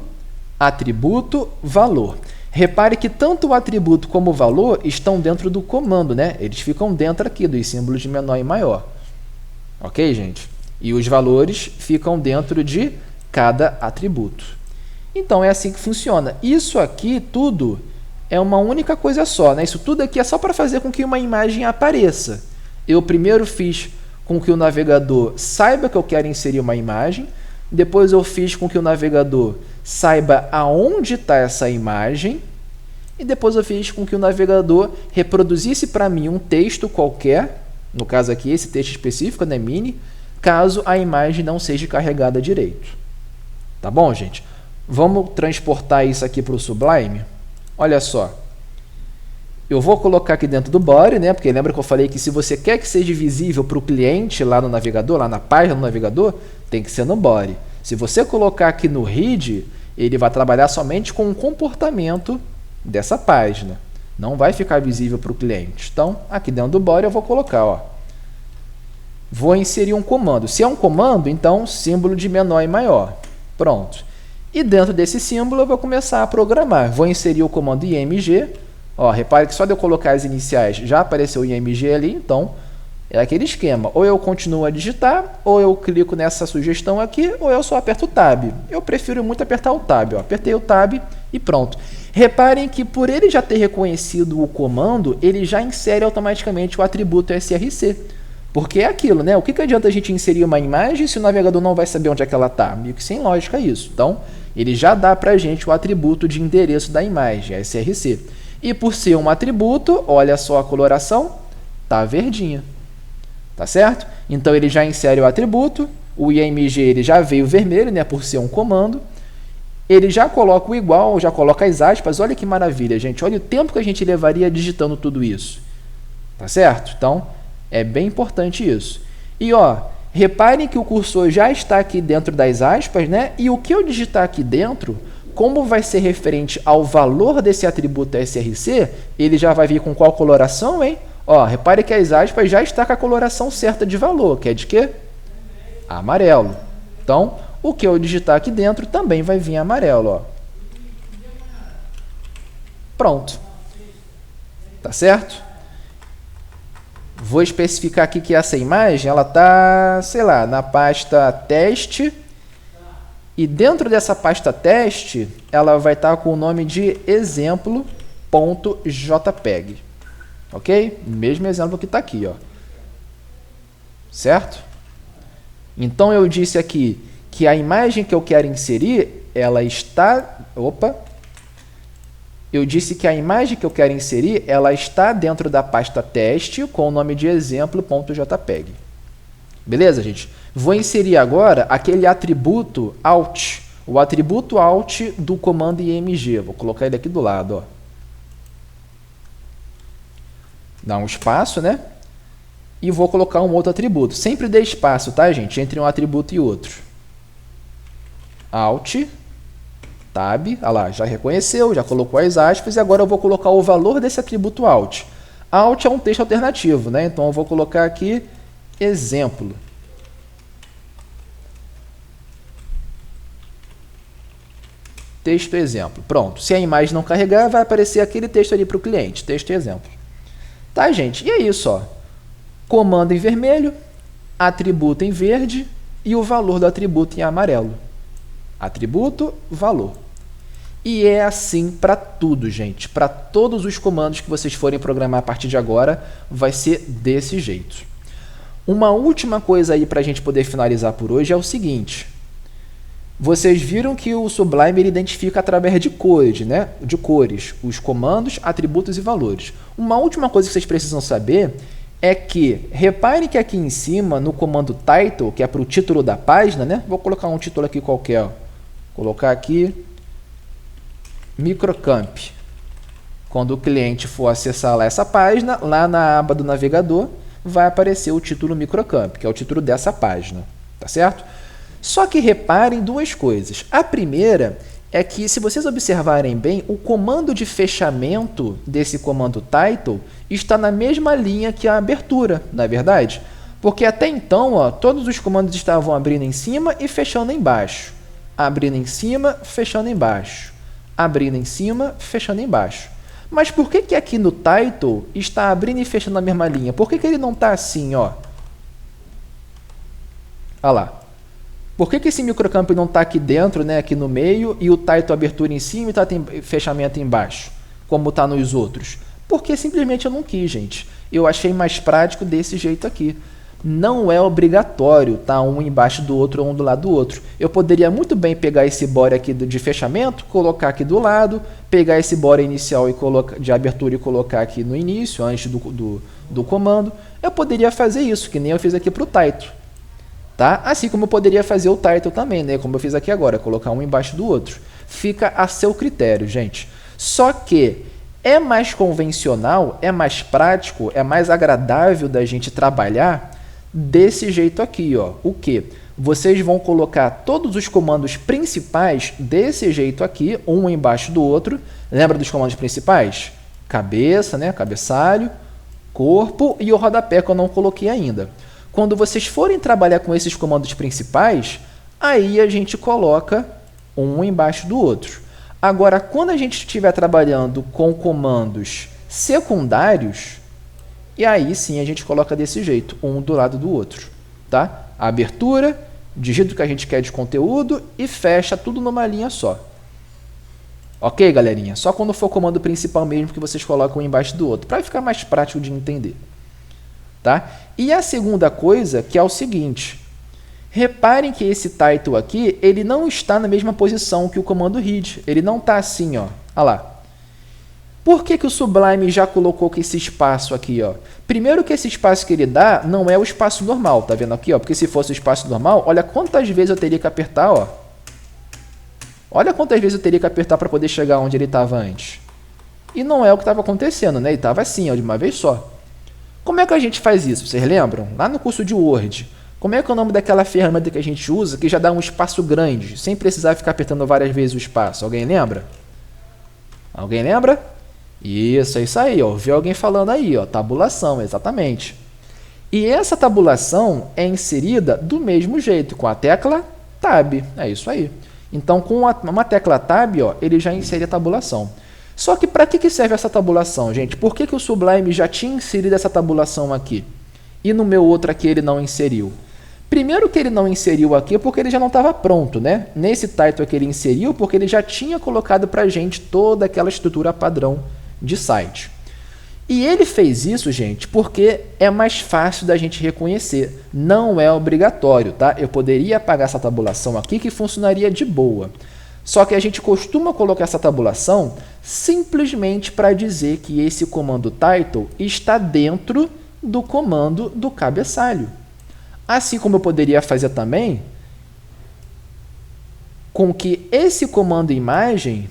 atributo, valor. Repare que tanto o atributo como o valor estão dentro do comando, né? Eles ficam dentro aqui dos símbolos de menor e maior. Ok, gente? E os valores ficam dentro de cada atributo. Então, é assim que funciona. Isso aqui tudo é uma única coisa só, né? Isso tudo aqui é só para fazer com que uma imagem apareça. Eu primeiro fiz com que o navegador saiba que eu quero inserir uma imagem, depois eu fiz com que o navegador saiba aonde está essa imagem, e depois eu fiz com que o navegador reproduzisse para mim um texto qualquer, no caso aqui esse texto específico, né, mini, caso a imagem não seja carregada direito. Tá bom, gente? Vamos transportar isso aqui para o Sublime? Olha só. Eu vou colocar aqui dentro do body, né? Porque lembra que eu falei que se você quer que seja visível para o cliente lá no navegador, lá na página do navegador, tem que ser no body. Se você colocar aqui no read, ele vai trabalhar somente com o comportamento dessa página. Não vai ficar visível para o cliente. Então, aqui dentro do body eu vou colocar, ó. Vou inserir um comando. Se é um comando, então símbolo de menor e maior. Pronto. E dentro desse símbolo eu vou começar a programar. Vou inserir o comando img. Ó, repare que só de eu colocar as iniciais já apareceu o img ali, então é aquele esquema. Ou eu continuo a digitar, ou eu clico nessa sugestão aqui, ou eu só aperto o Tab. Eu prefiro muito apertar o Tab. Ó. Apertei o Tab e pronto. Reparem que por ele já ter reconhecido o comando, ele já insere automaticamente o atributo SRC. Porque é aquilo, né? O que adianta a gente inserir uma imagem se o navegador não vai saber onde é que ela está? Meio que sem lógica isso. Então, ele já dá para a gente o atributo de endereço da imagem, a src. E por ser um atributo, olha só a coloração, tá verdinha. Tá certo? Então, ele já insere o atributo, o img ele já veio vermelho, né? Por ser um comando. Ele já coloca o igual, já coloca as aspas. Olha que maravilha, gente. Olha o tempo que a gente levaria digitando tudo isso. Tá certo? Então, é bem importante isso. E, ó, reparem que o cursor já está aqui dentro das aspas, né? E o que eu digitar aqui dentro, como vai ser referente ao valor desse atributo src, ele já vai vir com qual coloração, hein? Ó, repare que as aspas já está com a coloração certa de valor, que é de quê? Amarelo. Então, o que eu digitar aqui dentro também vai vir amarelo, ó. Pronto. Tá certo? Vou especificar aqui que essa imagem, ela tá, sei lá, na pasta teste. E dentro dessa pasta teste, ela vai estar com o nome de exemplo.jpg. Ok? Mesmo exemplo que está aqui, ó. Certo? Então, eu disse aqui que a imagem que eu quero inserir, ela está... Opa! Eu disse que a imagem que eu quero inserir, ela está dentro da pasta teste com o nome de exemplo.jpg. Beleza, gente? Vou inserir agora aquele atributo alt, o atributo alt do comando img. Vou colocar ele aqui do lado, ó. Dá um espaço, né? E vou colocar um outro atributo. Sempre dê espaço, tá, gente? Entre um atributo e outro. Alt, tab, olha lá, já reconheceu, já colocou as aspas, e agora eu vou colocar o valor desse atributo alt. Alt é um texto alternativo, né? Então eu vou colocar aqui exemplo. Texto exemplo. Pronto. Se a imagem não carregar, vai aparecer aquele texto ali para o cliente. Texto exemplo. Tá, gente? E é isso, ó. Comando em vermelho, atributo em verde e o valor do atributo em amarelo. Atributo, valor. E é assim para tudo, gente. Para todos os comandos que vocês forem programar a partir de agora, vai ser desse jeito. Uma última coisa aí para a gente poder finalizar por hoje é o seguinte. Vocês viram que o Sublime ele identifica através de cores, né? De cores, os comandos, atributos e valores. Uma última coisa que vocês precisam saber é que, reparem que aqui em cima, no comando title, que é para o título da página, né? Vou colocar um título aqui qualquer, ó. Colocar aqui microcamp. Quando o cliente for acessar lá essa página, lá na aba do navegador, vai aparecer o título microcamp, que é o título dessa página, tá certo? Só que reparem duas coisas. A primeira é que, se vocês observarem bem, o comando de fechamento desse comando title está na mesma linha que a abertura, não é verdade? Porque até então, ó, todos os comandos estavam abrindo em cima e fechando embaixo. Abrindo em cima, fechando embaixo. Abrindo em cima, fechando embaixo. Mas por que que aqui no title está abrindo e fechando na mesma linha? Por que que ele não está assim, ó? Olha lá. Por que que esse microcamp não está aqui dentro, né, aqui no meio, e o title abertura em cima e fechamento embaixo, como está nos outros? Porque simplesmente eu não quis, gente. Eu achei mais prático desse jeito aqui. Não é obrigatório tá um embaixo do outro ou um do lado do outro. Eu poderia muito bem pegar esse body aqui de fechamento, colocar aqui do lado, pegar esse body inicial e de abertura e colocar aqui no início, antes do comando. Eu poderia fazer isso, que nem eu fiz aqui para o title. Tá? Assim como eu poderia fazer o title também, né? Como eu fiz aqui agora, colocar um embaixo do outro. Fica a seu critério, gente. Só que é mais convencional, é mais prático, é mais agradável da gente trabalhar desse jeito aqui, ó. O que? Vocês vão colocar todos os comandos principais desse jeito aqui, um embaixo do outro. Lembra dos comandos principais? Cabeça, né? Cabeçalho, corpo e o rodapé que eu não coloquei ainda. Quando vocês forem trabalhar com esses comandos principais, aí a gente coloca um embaixo do outro. Agora, quando a gente estiver trabalhando com comandos secundários, e aí sim a gente coloca desse jeito, um do lado do outro. Tá? A abertura, digita o que a gente quer de conteúdo e fecha tudo numa linha só. Ok, galerinha? Só quando for o comando principal mesmo que vocês colocam um embaixo do outro, para ficar mais prático de entender. tá? E a segunda coisa, que é o seguinte, reparem que esse title aqui, ele não está na mesma posição que o comando read, ele não está assim, ó, olha lá. Por que o Sublime já colocou que esse espaço aqui, ó? Primeiro que esse espaço que ele dá não é o espaço normal, tá vendo aqui, ó? Porque se fosse o espaço normal, olha quantas vezes eu teria que apertar, ó. Olha quantas vezes eu teria que apertar para poder chegar onde ele estava antes. E não é o que estava acontecendo, né? Ele estava assim, ó, de uma vez só. Como é que a gente faz isso? Vocês lembram? Lá no curso de Word. Como é que é o nome daquela ferramenta que a gente usa que já dá um espaço grande, sem precisar ficar apertando várias vezes o espaço? Alguém lembra? Alguém lembra? Isso, é isso aí, ó. Ouviu alguém falando aí, ó, tabulação, exatamente. E essa tabulação é inserida do mesmo jeito, com a tecla Tab, é isso aí. Então, com uma tecla Tab, ó, ele já insere a tabulação. Só que para que serve essa tabulação, gente? Por que o Sublime já tinha inserido essa tabulação aqui? E no meu outro aqui ele não inseriu? Primeiro que ele não inseriu aqui porque ele já não estava pronto, né? Nesse title aqui ele inseriu porque ele já tinha colocado para a gente toda aquela estrutura padrão de site. E ele fez isso, gente, porque é mais fácil da gente reconhecer. Não é obrigatório, tá? Eu poderia apagar essa tabulação aqui que funcionaria de boa. Só que a gente costuma colocar essa tabulação simplesmente para dizer que esse comando title está dentro do comando do cabeçalho. Assim como eu poderia fazer também com que esse comando imagem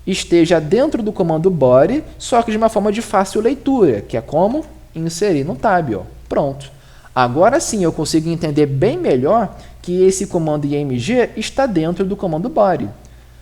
esteja dentro do comando body, só que de uma forma de fácil leitura, que é como inserir no tab. Ó. Pronto. Agora sim eu consigo entender bem melhor que esse comando img está dentro do comando body.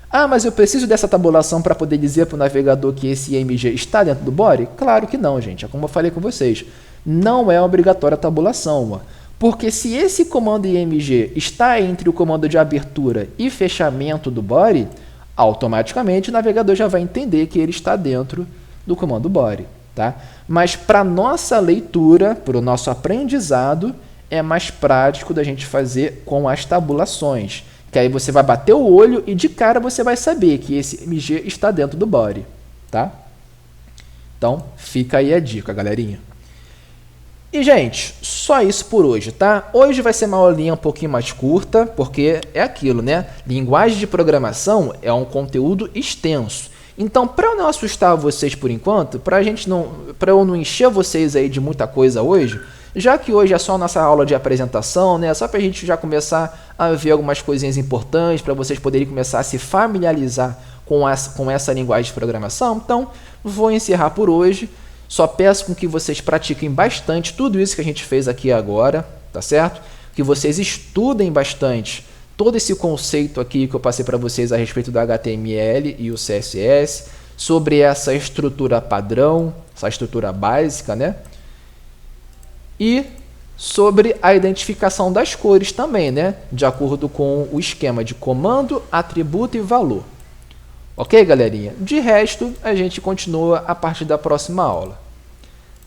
Ah, mas eu preciso dessa tabulação para poder dizer para o navegador que esse img está dentro do body? Claro que não, gente. É como eu falei com vocês. Não é obrigatória a tabulação. Ó. Porque se esse comando img está entre o comando de abertura e fechamento do body, automaticamente o navegador já vai entender que ele está dentro do comando body. Tá? Mas para nossa leitura, para o nosso aprendizado, é mais prático da gente fazer com as tabulações. Que aí você vai bater o olho e de cara você vai saber que esse MG está dentro do body. Tá? Então, fica aí a dica, galerinha. E, gente, só isso por hoje, tá? Hoje vai ser uma aulinha um pouquinho mais curta, porque é aquilo, né? Linguagem de programação é um conteúdo extenso. Então, para eu não assustar vocês por enquanto, para eu não encher vocês aí de muita coisa hoje, já que hoje é só a nossa aula de apresentação, né? Só para a gente já começar a ver algumas coisinhas importantes, para vocês poderem começar a se familiarizar com essa linguagem de programação. Então, vou encerrar por hoje. Só peço com que vocês pratiquem bastante tudo isso que a gente fez aqui agora, tá certo? Que vocês estudem bastante todo esse conceito aqui que eu passei para vocês a respeito do HTML e o CSS, sobre essa estrutura padrão, essa estrutura básica, né? E sobre a identificação das cores também, né? De acordo com o esquema de comando, atributo e valor. Ok, galerinha? De resto, a gente continua a partir da próxima aula.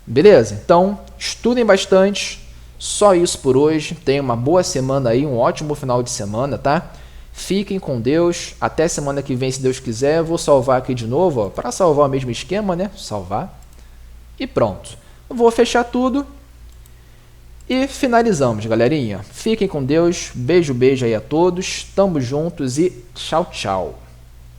Beleza? Então, estudem bastante. Só isso por hoje. Tenham uma boa semana aí, um ótimo final de semana, tá? Fiquem com Deus. Até semana que vem, se Deus quiser. Vou salvar aqui de novo, para salvar o mesmo esquema, né? Salvar. E pronto. Vou fechar tudo. E finalizamos, galerinha. Fiquem com Deus. Beijo, beijo aí a todos. Tamo juntos e tchau, tchau.